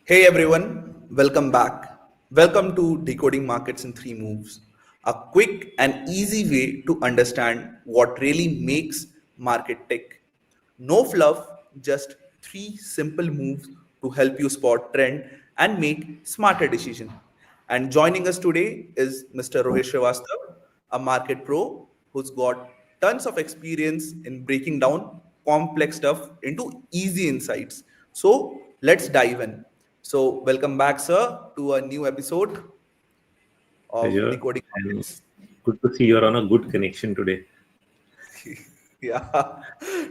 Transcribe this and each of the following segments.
Hey everyone, welcome back. Welcome to Decoding Markets in 3 Moves, a quick and easy way to understand what really makes market tick. No fluff, just 3 simple moves to help you spot trend and make smarter decisions. And joining us today is Mr. Rohit Srivastava, a market pro who's got tons of experience in breaking down complex stuff into easy insights. So let's dive in. So, welcome back, sir, to a new episode of Pleasure, Decoding and Markets. good to see you're on a good connection today. Yeah,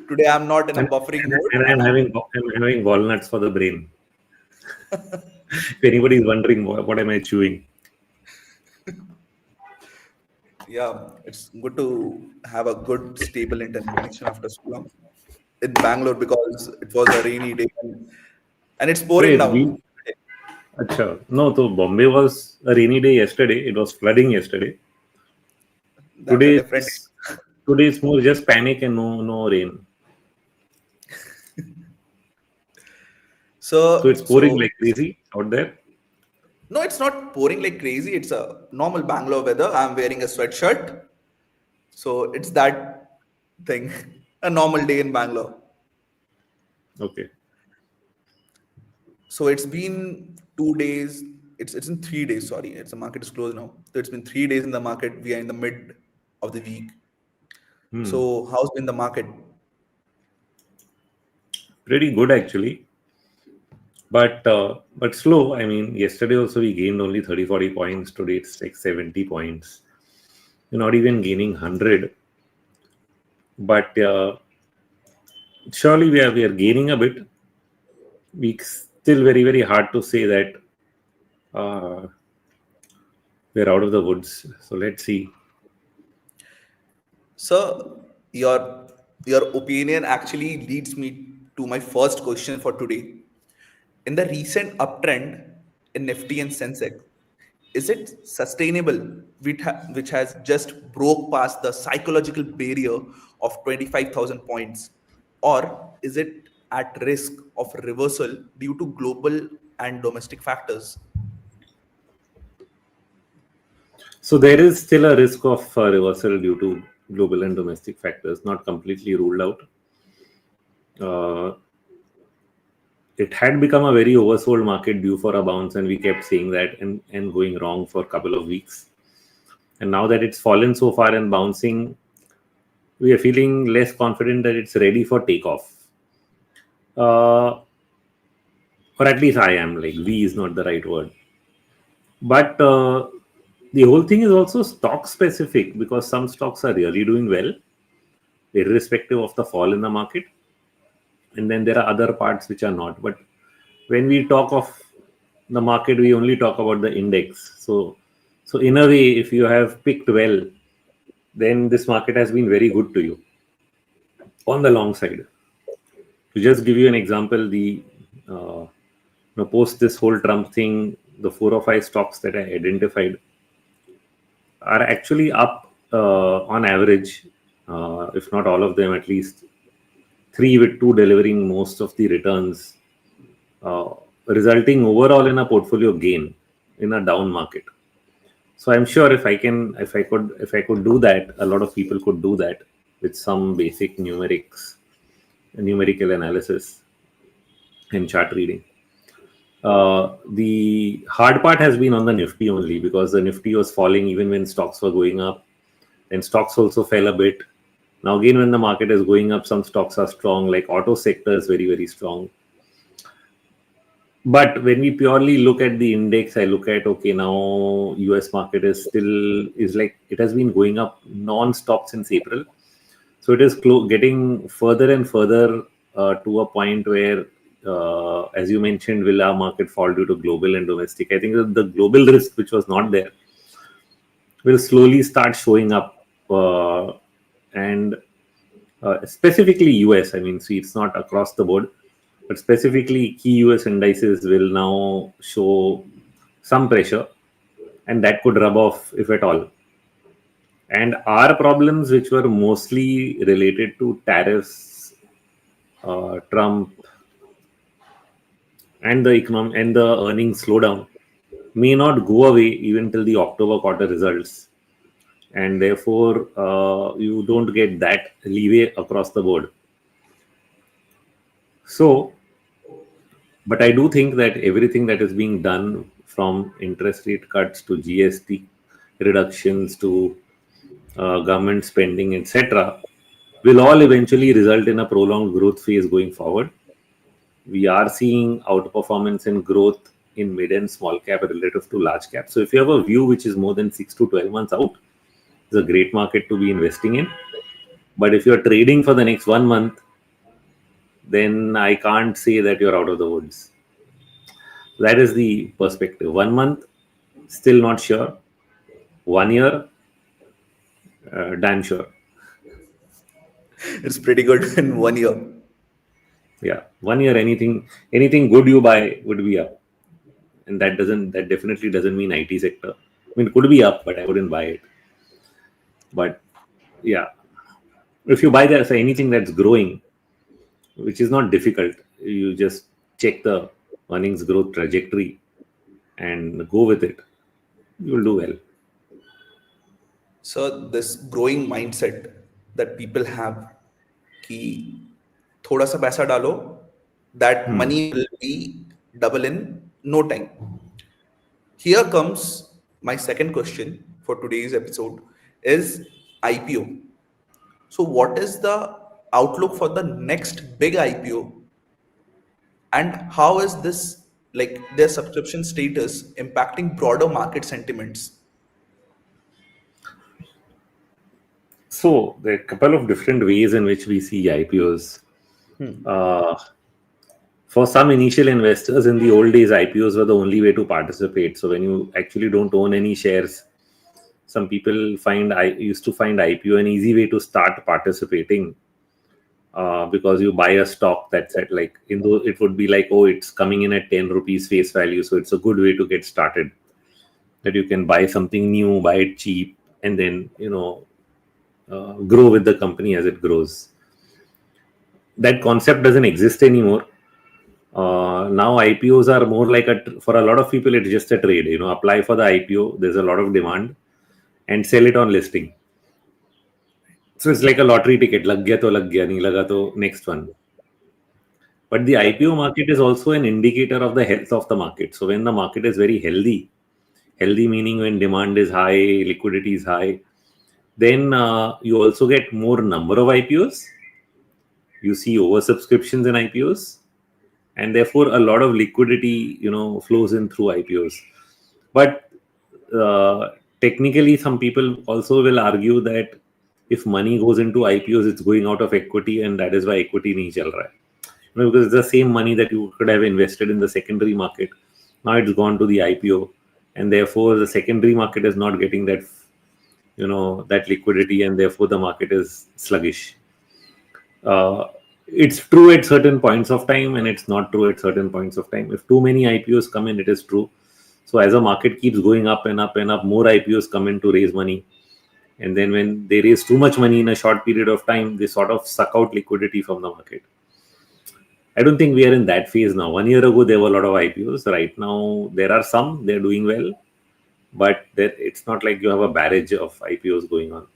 today I'm not in a And, buffering and, mode. and I'm having walnuts for the brain. If anybody is wondering what am I chewing, Yeah, it's good to have a good, stable internet connection after so long in Bangalore because it was a rainy day and it's so pouring it's down. been. Acha, no, so Bombay was a rainy day yesterday. It was flooding yesterday. That's a Today different. is today is more just panic and no rain. So So, it's pouring so like crazy out there. no, it's not pouring like crazy. It's a normal Bangalore weather. I'm wearing a sweatshirt, so it's that thing. A normal day in Bangalore. Okay. So it's been 2 days. It's in 3 days. Sorry, it's the market is closed now. So it's been 3 days in the market. We are in the mid of the week. Hmm. So how's been the market? Pretty good actually. But slow. I mean, yesterday also we gained only 30-40 points. Today it's like 70 points. You're not even gaining 100. But surely we are gaining a bit. We still very hard to say that uh, we're out of the woods. So let's see. So your opinion actually leads me to my first question for today. In the recent uptrend in Nifty and Sensex, is it sustainable, which has just broke past the psychological barrier of 25,000 points, or is it at risk of reversal due to global and domestic factors? So there is still a risk of reversal due to global and domestic factors, not completely ruled out. Uh, it had become a very oversold market due for a bounce, and we kept saying that and going wrong for a couple of weeks. And now that it's fallen so far and bouncing, we are feeling less confident that it's ready for takeoff. Uh, or at least I am. Like, we is not the right word. But the whole thing is also stock specific because some stocks are really doing well, irrespective of the fall in the market. And then there are other parts which are not. But when we talk of the market, we only talk about the index. So in a way, if you have picked well, then this market has been very good to you on the long side. To just give you an example, the post this whole Trump thing, the 4 or 5 stocks that I identified are actually up on average, if not all of them, at least three with two delivering most of the returns, uh, resulting overall in a portfolio gain in a down market. So I'm sure if I could do that, a lot of people could do that with some basic numerical analysis and chart reading. The hard part has been on the Nifty only because the Nifty was falling even when stocks were going up. Then stocks also fell a bit. Now again, when the market is going up, some stocks are strong, like auto sector is very strong. But when we purely look at the index, I look at okay, now US market is like it has been going up non-stop since April. So it is getting further and further to a point where, as you mentioned, will our market fall due to global and domestic? I think that the global risk, which was not there, will slowly start showing up, and specifically US. I mean, see, it's not across the board, but specifically key US indices will now show some pressure, and that could rub off if at all. And our problems, which were mostly related to tariffs, Trump, and the earnings slowdown may not go away even till the October quarter results, and therefore you don't get that leeway across the board. So, but I do think that everything that is being done, from interest rate cuts to GST reductions to government spending, etc., will all eventually result in a prolonged growth phase going forward. We are seeing outperformance in growth in mid and small cap relative to large cap. So if you have a view which is more than 6 to 12 months out, it's a great market to be investing in. But if you're trading for the next 1 month, then I can't say that you're out of the woods. That is the perspective. 1 month, still not sure. 1 year, damn sure. It's pretty good in 1 year. Yeah, 1 year, anything good you buy would be up, and that definitely doesn't mean IT sector. I mean, it could be up, but I wouldn't buy it. But yeah, if you buy that, so anything that's growing, which is not difficult, you just check the earnings growth trajectory and go with it. You'll do well. So this growing mindset that people have कि थोड़ा सा पैसा डालो, that money will be double in no time. Here comes my second question for today's episode is IPO. So what is the outlook for the next big IPO, and how is this, like, their subscription status impacting broader market sentiments? So there are a couple of different ways in which we see IPOs. Uh, for some initial investors in the old days, IPOs were the only way to participate. So when you actually don't own any shares, some people used to find IPO an easy way to start participating, because you buy a stock that's at, like, it would be like, oh, it's coming in at 10 rupees face value, so it's a good way to get started. That you can buy something new, buy it cheap, and then grow with the company as it grows. That concept doesn't exist anymore. Now IPOs are more like for a lot of people, it's just a trade. Apply for the IPO, there's a lot of demand, and sell it on listing. So it's like a lottery ticket. Lag gaya to lag gaya, nahi laga to next one. But the IPO market is also an indicator of the health of the market. So when the market is very healthy meaning when demand is high, liquidity is high, then you also get more number of IPOs. You see oversubscriptions in IPOs, and therefore a lot of liquidity flows in through IPOs. But technically, some people also will argue that if money goes into IPOs, it's going out of equity, and that is why equity nahi chal raha hai. Because it's the same money that you could have invested in the secondary market. Now it's gone to the IPO, and therefore the secondary market is not getting that that liquidity, and therefore the market is sluggish. It's true at certain points of time, and it's not true at certain points of time. If too many IPOs come in, it is true. So as a market keeps going up and up and up, more IPOs come in to raise money, and then when they raise too much money in a short period of time, they sort of suck out liquidity from the market. I don't think we are in that phase now. 1 year ago, there were a lot of IPOs. Right now, there are some. They're doing well, but it's not like you have a barrage of IPOs going on.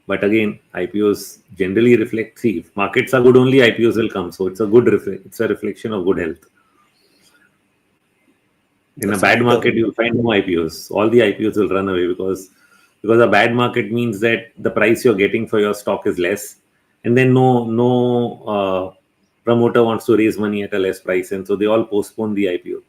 But again, IPOs generally reflect. See, if markets are good, only IPOs will come. So it's it's a reflection of good health. In a bad market, you'll find no IPOs. All the IPOs will run away because a bad market means that the price you're getting for your stock is less, and then no promoter wants to raise money at a less price, and so they all postpone the IPO.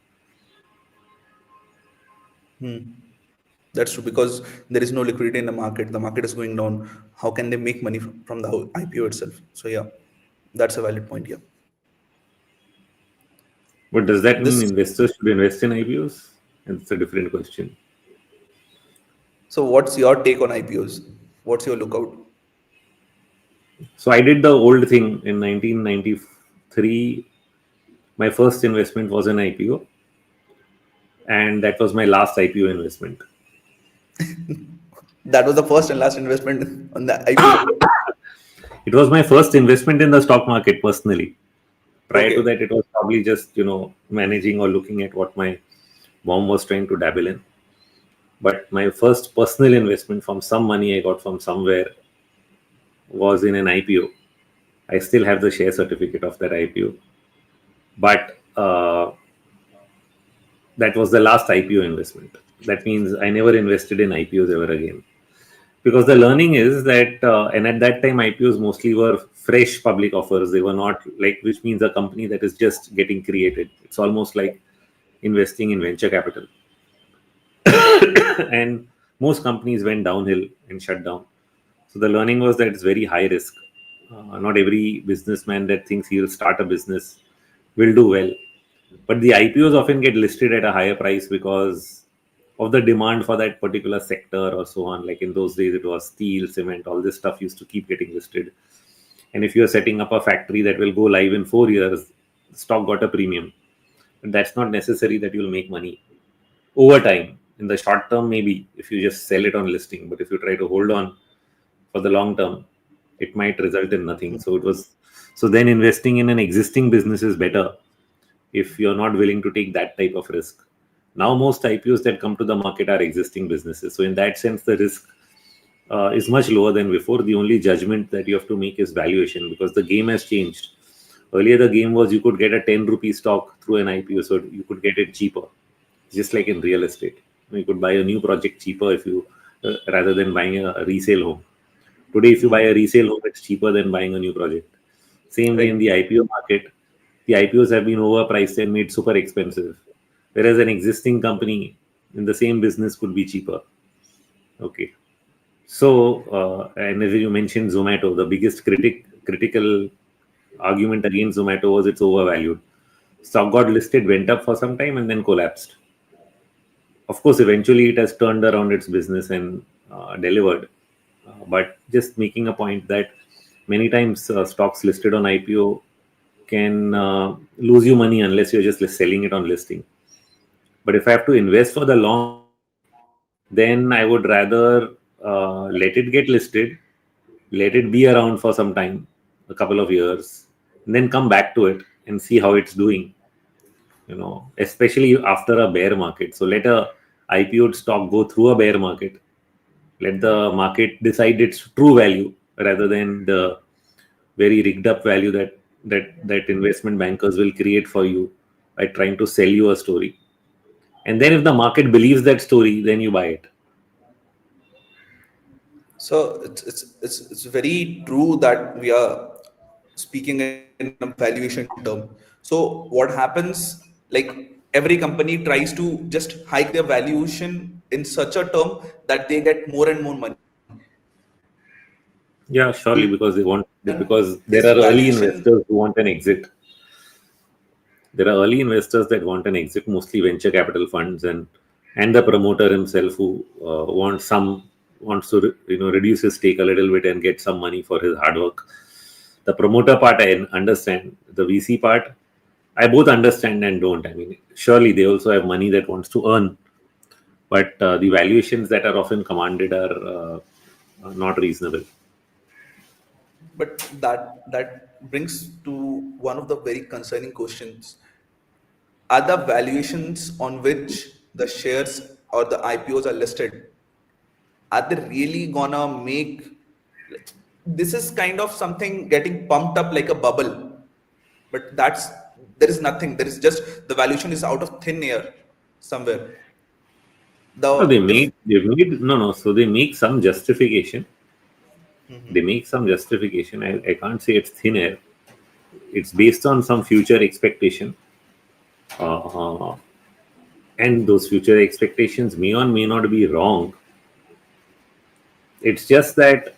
That's true, because there is no liquidity in the market. The market is going down. How can they make money from the IPO itself? So yeah, that's a valid point. Yeah. But does that mean This. investors should invest in IPOs? It's a different question. So what's your take on IPOs? What's your lookout? So I did the old thing in 1993. My first investment was an IPO, and that was my last IPO investment. That was the first and last investment on the IPO. It was my first investment in the stock market personally. Prior to Okay. that, it was probably just, managing or looking at what my mom was trying to dabble in. But my first personal investment from some money I got from somewhere was in an IPO. I still have the share certificate of that IPO. But that was the last IPO investment. That means I never invested in IPOs ever again. Because the learning is that, and at that time, IPOs mostly were fresh public offers. They were not like, which means a company that is just getting created. It's almost like investing in venture capital. And most companies went downhill and shut down. So the learning was that it's very high risk. Not every businessman that thinks he'll start a business will do well. But the IPOs often get listed at a higher price because of the demand for that particular sector or so on. Like in those days, it was steel, cement, all this stuff used to keep getting listed. And if you're setting up a factory that will go live in 4 years, the stock got a premium. But that's not necessary that you'll make money over time. In the short term, maybe if you just sell it on listing, but if you try to hold on for the long term, it might result in nothing. So then investing in an existing business is better if you're not willing to take that type of risk. Now, most IPOs that come to the market are existing businesses. So, in that sense, the risk is much lower than before. The only judgment that you have to make is valuation because the game has changed. Earlier, the game was you could get a 10 rupee stock through an IPO, so you could get it cheaper, just like in real estate. You could buy a new project cheaper if you rather than buying a resale home. Today, if you buy a resale home, it's cheaper than buying a new project. Same way in Right. the IPO market, the IPOs have been overpriced and made super expensive, whereas an existing company in the same business could be cheaper. Okay, so and as you mentioned, Zomato, the biggest critical argument against Zomato was it's overvalued. Stock got listed, went up for some time, and then collapsed. Of course, eventually it has turned around its business and delivered. But just making a point that many times stocks listed on IPO can lose you money unless you're just selling it on listing. But if I have to invest for the long term, then I would rather let it get listed, let it be around for some time, a couple of years, and then come back to it and see how it's doing. Especially after a bear market. So let a IPO stock go through a bear market. Let the market decide its true value rather than the very rigged up value that investment bankers will create for you by trying to sell you a story. And then if the market believes that story, then you buy it. So it's very true that we are speaking in a valuation term. So what happens, like every company tries to just hike their valuation in such a term that they get more and more money. Yeah, surely And because this there are early valuation, investors who want an exit. There are early investors that want an exit, mostly venture capital funds and the promoter himself who wants to reduce his stake a little bit and get some money for his hard work. The promoter part I understand. The VC part I both understand and don't. I mean, surely they also have money that wants to earn, but the valuations that are often commanded are not reasonable. but that brings to one of the very concerning questions. Are the valuations on which the shares or the IPOs are listed, are they really gonna make, like, this is kind of something getting pumped up like a bubble, but there is nothing, there is just the valuation is out of thin air somewhere. No, The if no, no. So they make some justification. They Mhm. make some justification. I can't say it's thin air. It's based on some future expectation. Uh, and those future expectations may or may not be wrong. It's just that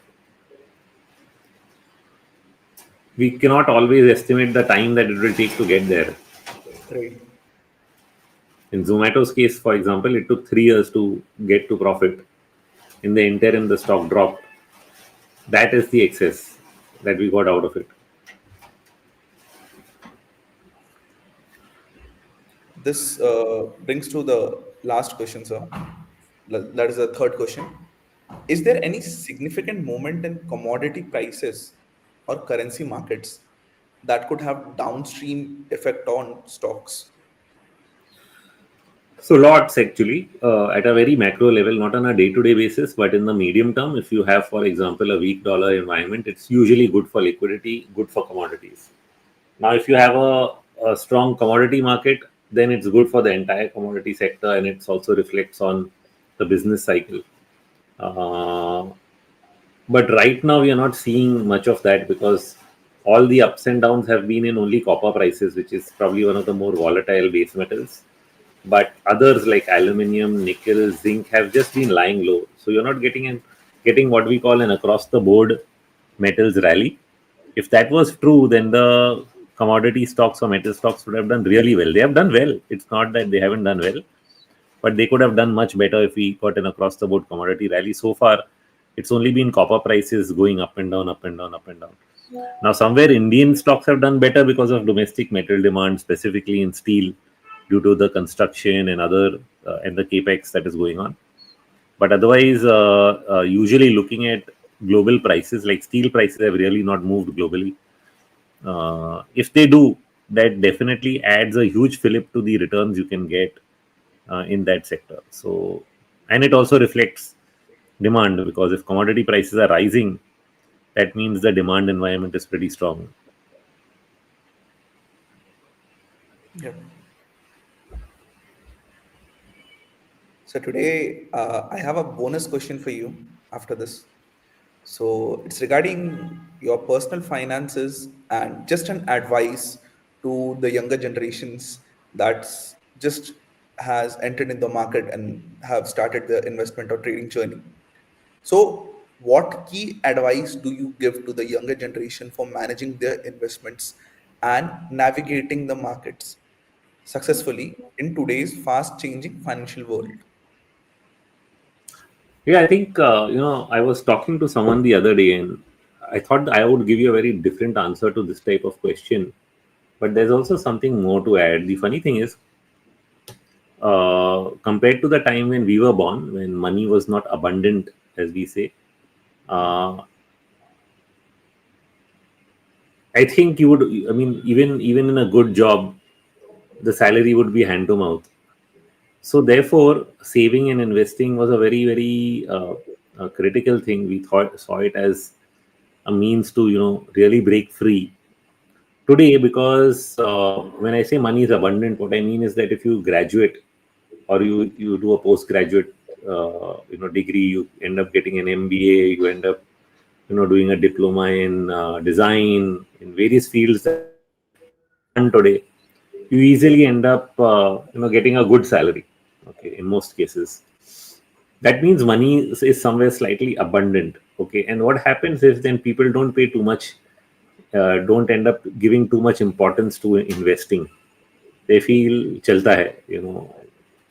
we cannot always estimate the time that it will take to get there. Right. In Zomato's case, for example, it took 3 years to get to profit. In the interim, the stock dropped. That is the excess that we got out of it. This brings to the last question, sir. That is the third question. Is there any significant movement in commodity prices or currency markets? that could have downstream effect on stocks? So lots actually at a very macro level, not on a day-to-day basis, but in the medium term. If you have, for example, a weak dollar environment, it's usually good for liquidity, good for commodities. Now, if you have a strong commodity market, then it's good for the entire commodity sector, and it also reflects on the business cycle. Uh, but right now, we are not seeing much of that because all the ups and downs have been in only copper prices, which is probably one of the more volatile base metals. But others like aluminum, nickel, zinc have just been lying low. So you're not getting what we call an across the board metals rally. If that was true, then the commodity stocks or metal stocks would have done really well. They have done well. It's not that they haven't done well, but they could have done much better if we got an across the board commodity rally. So far, it's only been copper prices going up and down, up and down, up and down. Now, somewhere Indian stocks have done better because of domestic metal demand, specifically in steel, due to the construction and other and the capex that is going on. But otherwise, usually looking at global prices, like steel prices have really not moved globally. If they do, that definitely adds a huge fillip to the returns you can get in that sector. So, and it also reflects demand because if commodity prices are rising, that means the demand environment is pretty strong. Yep. So today I have a bonus question for you after this. So it's regarding your personal finances and just an advice to the younger generations that's just has entered in the market and have started the investment or trading journey. So what key advice do you give to the younger generation for managing their investments and navigating the markets successfully in today's fast changing financial world? Yeah, I think I was talking to someone the other day, and I thought I would give you a very different answer to this type of question. But there's also something more to add. The funny thing is, compared to the time when we were born, when money was not abundant, as we say, uh, I think you would. I mean, even in a good job, the salary would be hand to mouth. So therefore, saving and investing was a very critical thing. We thought saw it as a means to really break free. Today, because when I say money is abundant, what I mean is that if you graduate or you do a postgraduate degree, you end up getting an MBA, you end up doing a diploma in design in various fields that are done today, you easily end up getting a good salary. Okay, in most cases, that means money is somewhere slightly abundant. Okay, and what happens is then people don't pay too much, don't end up giving too much importance to investing. They feel chalta hai,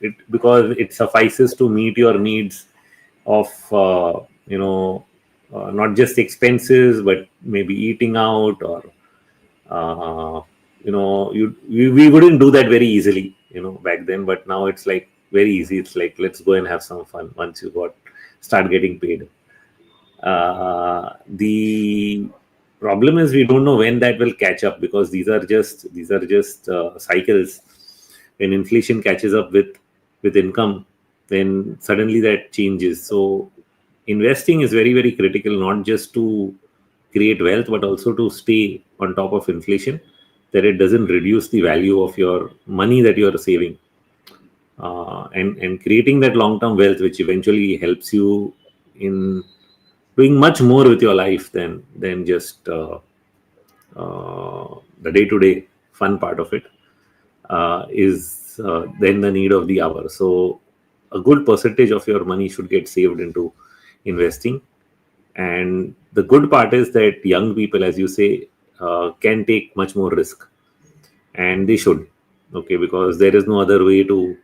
it because it suffices to meet your needs of not just expenses but maybe eating out or uh, we wouldn't do that very easily back then, but now it's like very easy. It's like let's go and have some fun once you got start getting paid. The problem is we don't know when that will catch up because these are just cycles. When inflation catches up with income, then suddenly that changes. So investing is very critical, not just to create wealth but also to stay on top of inflation, that it doesn't reduce the value of your money that you are saving, and creating that long term wealth which eventually helps you in doing much more with your life than just the day to day fun part of it, is then the need of the hour. So a good percentage of your money should get saved into investing. And the good part is that young people, as you say, can take much more risk, and they should. Okay, because there is no other way to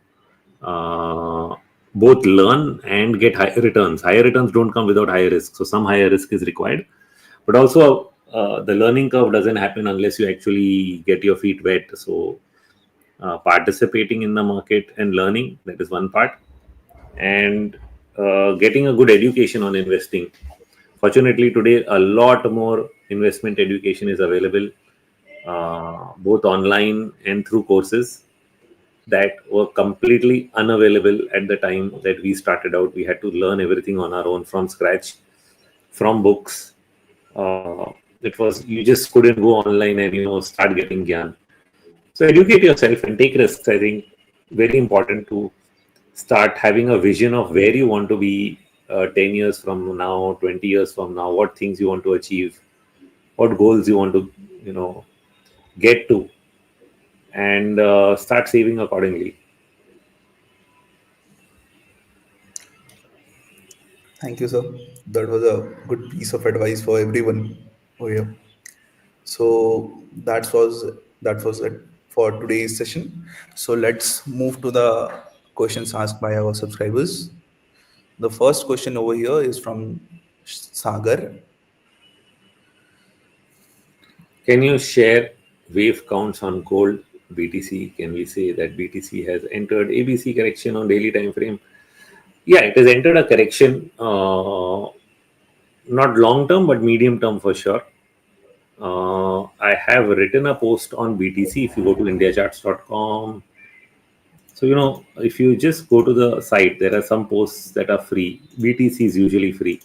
uh, both learn and get higher returns. Higher returns don't come without higher risk, so some higher risk is required. But also, the learning curve doesn't happen unless you actually get your feet wet. So, participating in the market and learning, that is one part, and getting a good education on investing. Fortunately, today a lot more investment education is available both online and through courses that were completely unavailable at the time that we started out. We had to learn everything on our own from scratch, from books. It was, you just couldn't go online and start getting gyan. So educate yourself and take risks. I think very important to start having a vision of where you want to be 10 years from now, 20 years from now, what things you want to achieve, what goals you want to get to, and start saving accordingly. Thank you, sir. That was a good piece of advice for everyone over here. So that was it for today's session. So let's move to the questions asked by our subscribers. The first question over here is from Sagar. Can you share wave counts on gold BTC? Can we say that BTC has entered ABC correction on daily time frame? Yeah, it has entered a correction, not long term but medium term for sure. I have written a post on BTC. If you go to Indiacharts.com, so if you just go to the site, there are some posts that are free. BTC is usually free.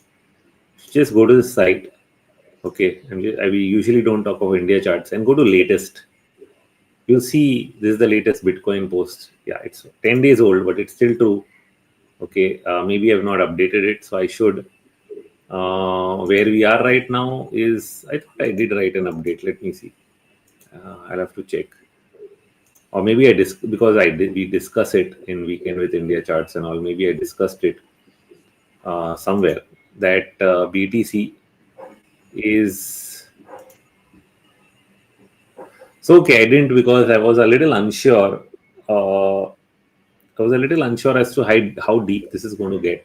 Just go to the site, okay, and we usually don't talk of India charts, and go to latest. You'll see this is the latest Bitcoin post. Yeah, it's 10 days old, but it's still true. Okay, maybe I've not updated it, so I should. Where we are right now is, I thought I did write an update. Let me see. I'll have to check. Or maybe because we discuss it in Weekend with India Charts and all. Maybe I discussed it somewhere that BTC is. So okay, I didn't, because I was a little unsure. I was a little unsure as to how deep this is going to get.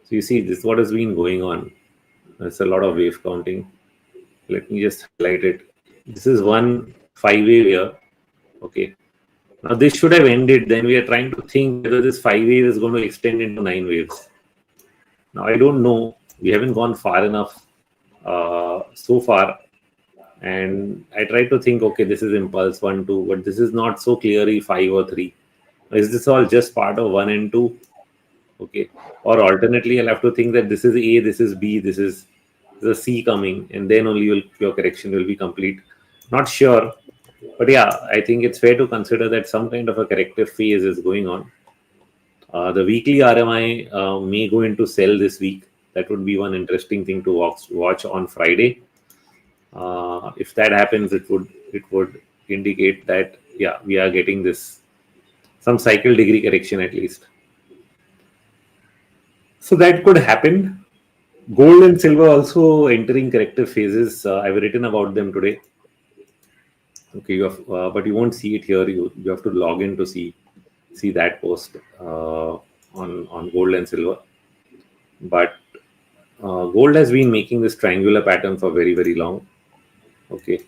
So you see, this is what has been going on. There's a lot of wave counting. Let me just highlight it. This is one 5 wave here. Okay. Now this should have ended. Then we are trying to think whether this 5 wave is going to extend into 9 waves. Now I don't know. We haven't gone far enough so far. And I try to think, okay, this is impulse 1, 2, but this is not so clearly 5 or 3. Is this all just part of 1 and 2? Okay. Or alternately, I'll have to think that this is A, this is B, this is the C coming, and then only your correction will be complete. Not sure. But yeah, I think it's fair to consider that some kind of a corrective phase is going on. The weekly RMI may go into sell this week. That would be one interesting thing to watch on Friday. If that happens, it would indicate that yeah, we are getting this some cycle degree correction at least. So that could happen. Gold and silver also entering corrective phases. I've written about them today. Okay, you have, but you won't see it here. You have to log in to see that post on gold and silver. But gold has been making this triangular pattern for very, very long. Okay,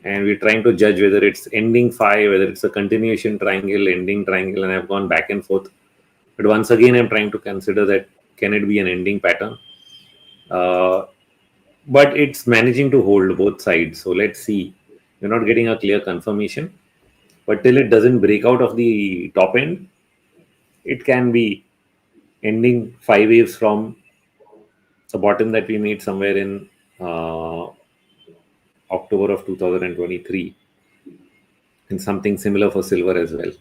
and we're trying to judge whether it's ending 5, whether it's a continuation triangle, ending triangle, and I've gone back and forth. But once again, I'm trying to consider that can it be an ending pattern? But it's managing to hold both sides. So let's see. We're not getting a clear confirmation, but till it doesn't break out of the top end, it can be ending 5 waves from the bottom that we made somewhere in October of 2023, and something similar for silver as well.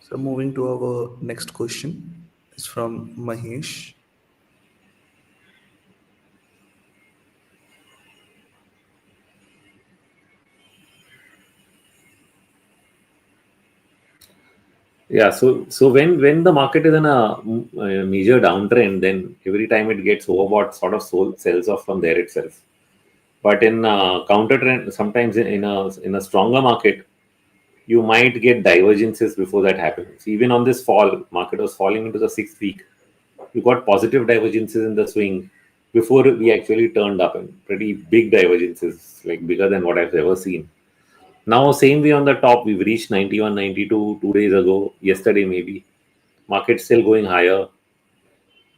So moving to our next question is from Mahesh. Yeah, so when the market is in a major downtrend, then every time it gets overbought, sort of sells off from there itself. But in counter trend, sometimes in a stronger market, you might get divergences before that happens. Even on this fall, market was falling into the 6th week. You got positive divergences in the swing before we actually turned up, and pretty big divergences, like bigger than what I've ever seen. Now, same way on the top, we've reached 91, 92 2 days ago, yesterday maybe. Market still going higher.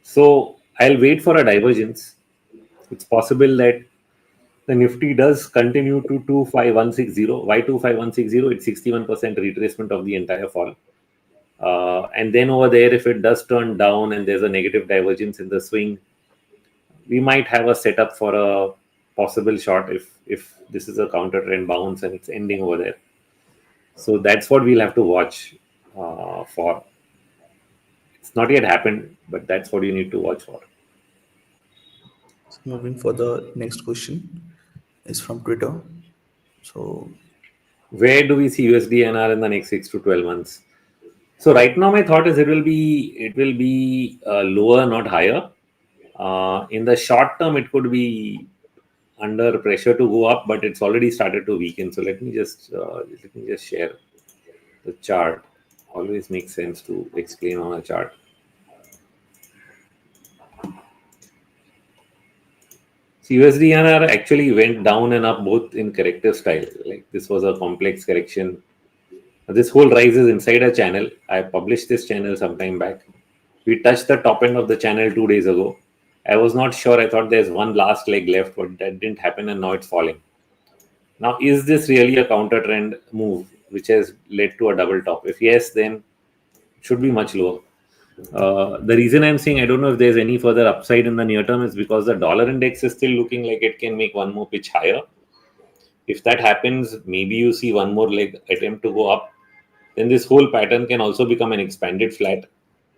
So I'll wait for a divergence. it's possible that the Nifty does continue to 25160. Why 25160? It's 61% retracement of the entire fall. And then over there, if it does turn down and there's a negative divergence in the swing, we might have a setup for a possible short if this is a counter trend bounce and it's ending over there. So that's what we'll have to watch for. It's not yet happened, but that's what you need to watch for. So moving for the next question is from Twitter. So Where do we see USD/INR in the next 6 to 12 months? So right now, my thought is it will be lower, not higher. In the short term, it could be under pressure to go up, but it's already started to weaken. So let me just share the chart. Always makes sense to explain on a chart. So USD/INR actually went down and up both in corrective style. Like this was a complex correction. This whole rise is inside a channel. I published this channel some time back. We touched the top end of the channel 2 days ago. I was not sure. I thought there's one last leg left, but that didn't happen, and now it's falling. Now, is this really a counter trend move which has led to a double top? If yes, then it should be much lower. The reason I'm saying I don't know if there's any further upside in the near term is because the dollar index is still looking like it can make one more pitch higher. If that happens, maybe you see one more leg attempt to go up. Then this whole pattern can also become an expanded flat.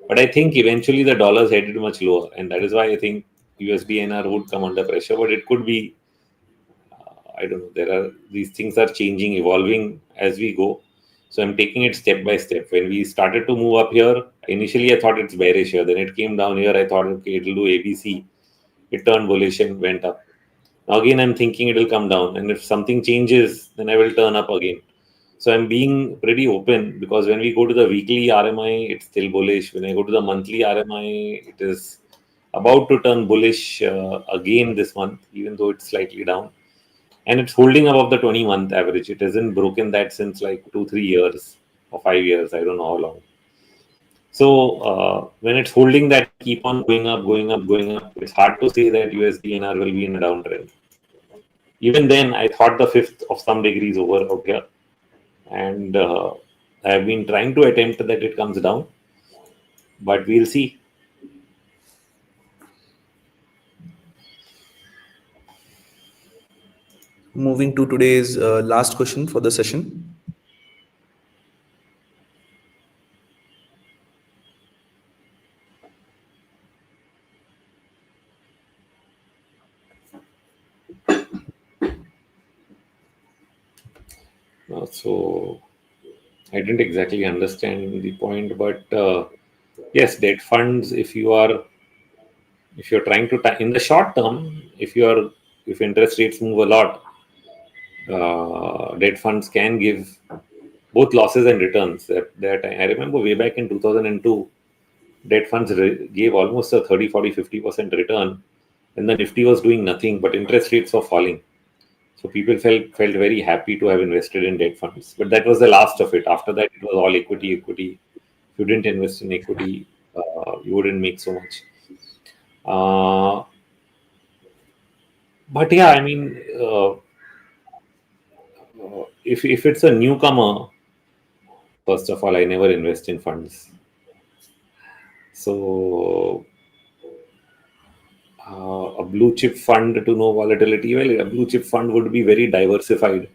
But I think eventually the dollar's headed much lower, and that is why I think USD/INR would come under pressure. But it could be, I don't know. These things are changing, evolving as we go. So I'm taking it step by step. When we started to move up here, initially I thought it's bearish here. Then it came down here. I thought, okay, it'll do ABC. It turned bullish and went up. Now again, I'm thinking it will come down. And if something changes, then I will turn up again. So I'm being pretty open because when we go to the weekly RMI, it's still bullish. When I go to the monthly RMI, it is about to turn bullish again this month, even though it's slightly down. And it's holding above the 20-month average. It hasn't broken that since like 2-3 years or 5 years. I don't know how long. So when it's holding that, keep on going up, going up, going up. It's hard to say that USD/INR will be in a downtrend. Even then, I thought the fifth of some degrees over out here. And I've been trying to attempt that it comes down, but we'll see. moving to today's last question for the session. So I didn't exactly understand the point, but yes, debt funds. If you're trying to in the short term, if interest rates move a lot, debt funds can give both losses and returns. That I remember way back in 2002, debt funds gave almost a 30, 40, 50% return, and the Nifty was doing nothing, but interest rates were falling. So people felt very happy to have invested in debt funds. But that was the last of it. After that, it was all equity, equity. If you didn't invest in equity, you wouldn't make so much. But yeah, I mean, if it's a newcomer, first of all, I never invest in funds. So a blue chip fund to no volatility. Well, a blue chip fund would be very diversified.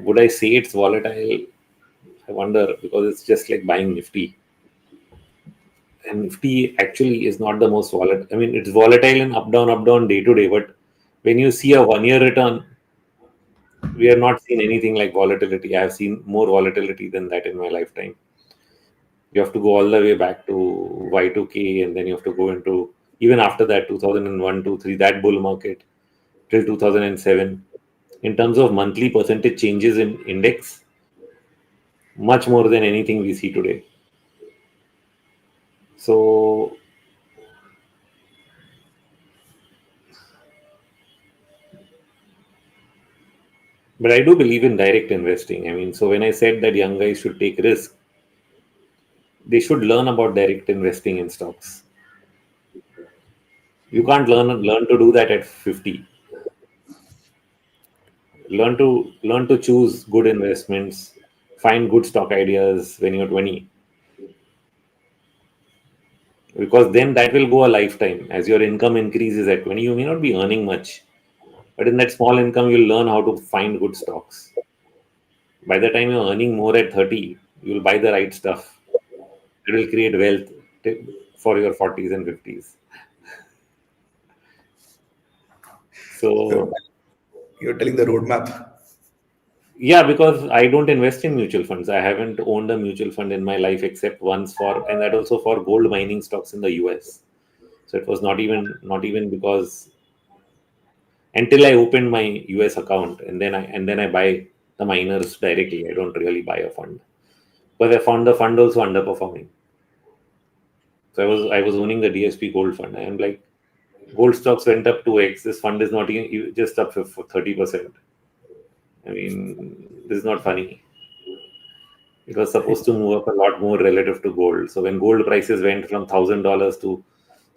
Would I say it's volatile? I wonder, because it's just like buying Nifty. And Nifty actually is not the most volatile. I mean, it's volatile in up down day to day. But when you see a 1 year return, we have not seen anything like volatility. I have seen more volatility than that in my lifetime. You have to go all the way back to Y2K, and then you have to go into even after that 2001, 2, 3, that bull market till 2007. In terms of monthly percentage changes in index, much more than anything we see today. So but I do believe in direct investing. I mean, so when I said that young guys should take risk, they should learn about direct investing in stocks. You can't learn to do that at 50. Learn to choose good investments, find good stock ideas when you're 20, because then that will go a lifetime. As your income increases at 20, you may not be earning much, but in that small income, you'll learn how to find good stocks. By the time you're earning more at 30, you'll buy the right stuff. It will create wealth for your 40s and 50s. You're, So, you're telling the roadmap. yeah, because I don't invest in mutual funds. I haven't owned a mutual fund in my life except once and that also for gold mining stocks in the US. So it was not even because until I opened my US account, and then I buy the miners directly. I don't really buy a fund. But I found the fund also underperforming. So I was owning the DSP gold fund. I am like, gold stocks went up 2x. This fund is not even just up for 30%. I mean, this is not funny. It was supposed to move up a lot more relative to gold. So when gold prices went from $1,000 to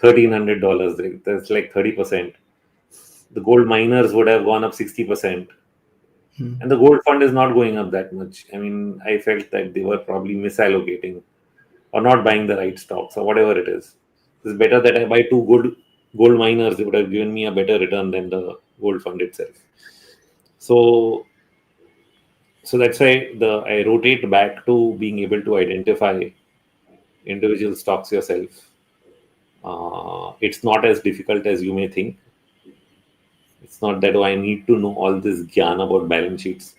$1,300, that's like 30%. The gold miners would have gone up 60%. And the gold fund is not going up that much. I mean, I felt that they were probably misallocating or not buying the right stocks or whatever it is. It's better that I buy two good gold miners. It would have given me a better return than the gold fund itself. So, so that's why I rotate back to being able to identify individual stocks yourself. It's not as difficult as you may think. It's not that, oh, I need to know all this gyan about balance sheets.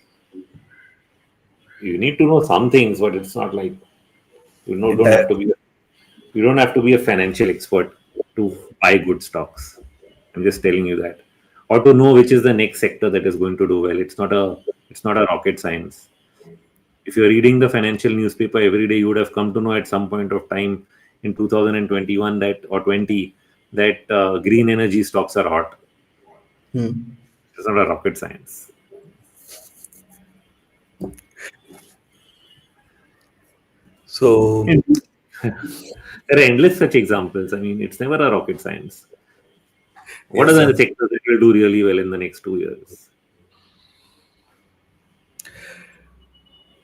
You need to know some things, but it's not like don't Entire. have to be you don't have to be a financial expert to buy good stocks. I'm just telling you that, or to know which is the next sector that is going to do well. It's not a rocket science. If you're reading the financial newspaper every day, you would have come to know at some point of time in 2021 that or 20 that green energy stocks are hot. Hmm. It's not a rocket science. So, And there are endless such examples. I mean, it's never a rocket science. What are yes, the yes. sectors that will do really well in the next 2 years?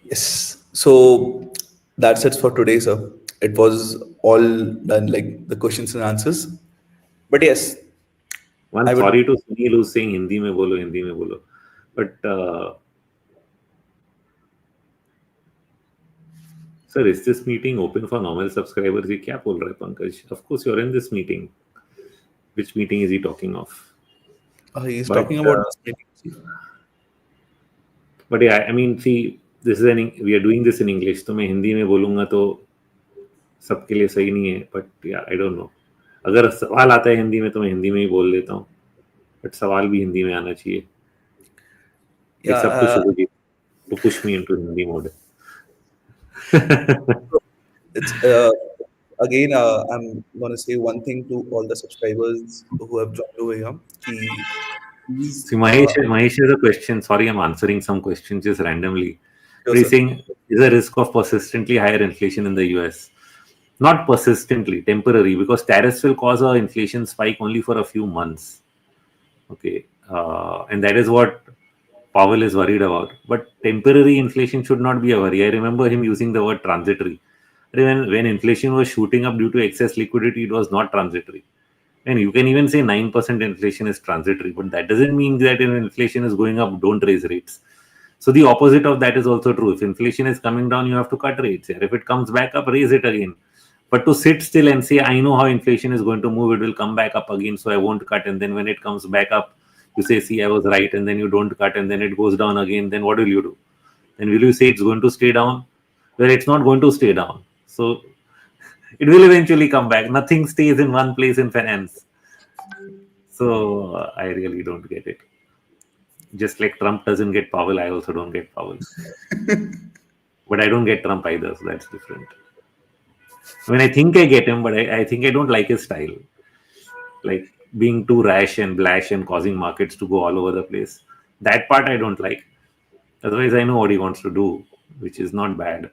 Yes. So that's it for today, sir. It was all done, like the questions and answers. But yes, One, I would. sorry to Sunil who's saying Hindi mein bolo. But sir, is this meeting open for normal subscribers? ये क्या बोल रहा है Pankaj? Of course, you're in this meeting. Which meeting is he talking of? He's But talking about this meeting. but yeah, I mean, see, we are doing this in English. तो मैं हिंदी में बोलूंगा तो सबके लिए सही नहीं है. But yeah, I don't know. अगर सवाल आता है हिंदी में तो मैं हिंदी में ही बोल लेता हूँ. But सवाल भी हिंदी में आना चाहिए. Yeah. It's up to Shubhajit to push me into Hindi mode. It's again. I'm gonna say one thing to all the subscribers who have joined over here. Please, See, Mahesh has a question. Sorry, I'm answering some questions just randomly. sure, But he's sir. saying, is a risk of persistently higher inflation in the US? Not persistently, temporary, because tariffs will cause a inflation spike only for a few months. Okay. And that is what Powell is worried about. But temporary inflation should not be a worry. I remember him using the word transitory. When inflation was shooting up due to excess liquidity, it was not transitory. And you can even say 9% inflation is transitory, but that doesn't mean that if inflation is going up, don't raise rates. So the opposite of that is also true. If inflation is coming down, you have to cut rates. Yeah. If it comes back up, raise it again. But to sit still and say, I know how inflation is going to move, it will come back up again, so I won't cut. And then when it comes back up, you say, see, I was right, and then you don't cut, and then it goes down again, then what will you do? Then will you say it's going to stay down? Well, it's not going to stay down. So it will eventually come back. Nothing stays in one place in finance. So I really don't get it. Just like Trump doesn't get Powell, I also don't get Powell. But I don't get Trump either, so that's different. I mean, I think I get him, but I think I don't like his style. Like being too rash and blash and causing markets to go all over the place. That part I don't like. Otherwise, I know what he wants to do, which is not bad.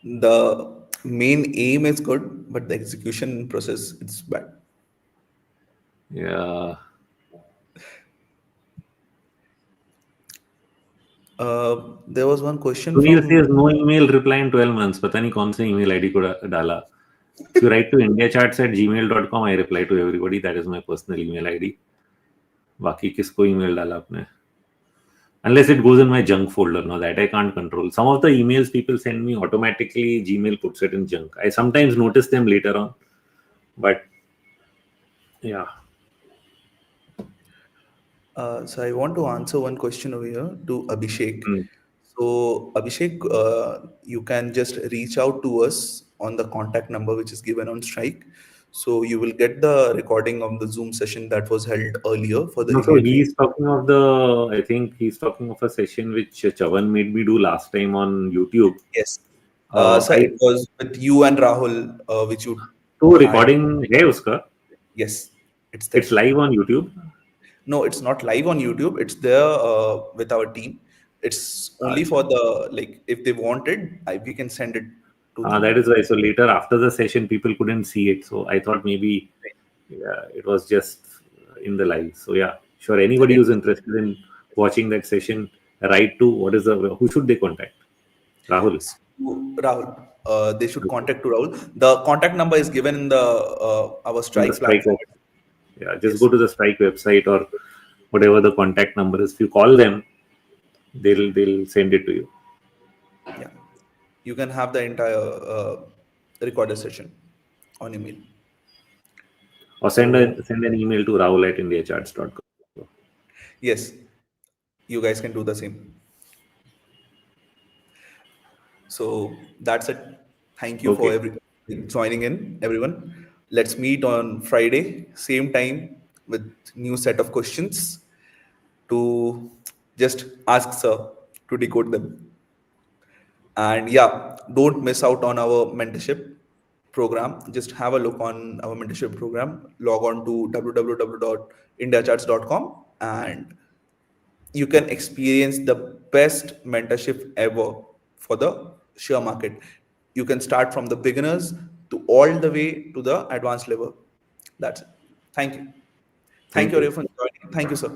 The main aim is good, but the execution process it's bad. Yeah. There was one question Sunil from says no email reply in 12 months. पता नहीं कौन सा email ID को डाला. If you write to indiacharts@gmail.com, I reply to everybody. That is my personal email ID. बाकी किसको email डाला आपने? Unless it goes in my junk folder. No, that I can't control. Some of the emails people send me automatically, Gmail puts it in junk. I sometimes notice them later on. But yeah. so I want to answer one question over here to Abhishek. Hmm. So Abhishek, you can just reach out to us on the contact number which is given on Strike. So you will get the recording of the Zoom session that was held earlier for the No, so immediate. he's talking of the, I think he's talking of a session which Chavan made me do last time on YouTube. Yes. So I it was with you and Rahul, which you तो had. recording है उसका. Yes, it's there. It's live on YouTube. No, it's not live on YouTube. It's there with our team. It's only for the like if they wanted, we can send it to That them. is why. So later after the session, people couldn't see it. So I thought maybe it was just in the live. So yeah, sure. Anybody who's interested in watching that session, write to who should they contact? Rahul. Rahul. They should contact to Rahul. The contact number is given in the our On the Strike Strike platform. website. Yeah, just Yes. go to the Strike website or whatever the contact number is. If you call them, they'll send it to you. Yeah. You can have the entire recorded session on email. Or So send an email to rahul@indiacharts.com. yes, you guys can do the same. So that's it. Thank you for Okay. joining in, everyone. Let's meet on Friday, same time, with new set of questions to just ask sir to decode them. And yeah, don't miss out on our mentorship program. Just have a look on our mentorship program. Log on to www.indiacharts.com and you can experience the best mentorship ever for the share market. You can start from the beginners to all the way to the advanced level. That's it. Thank you. Thank Thank you you. everyone for joining. Thank you, sir.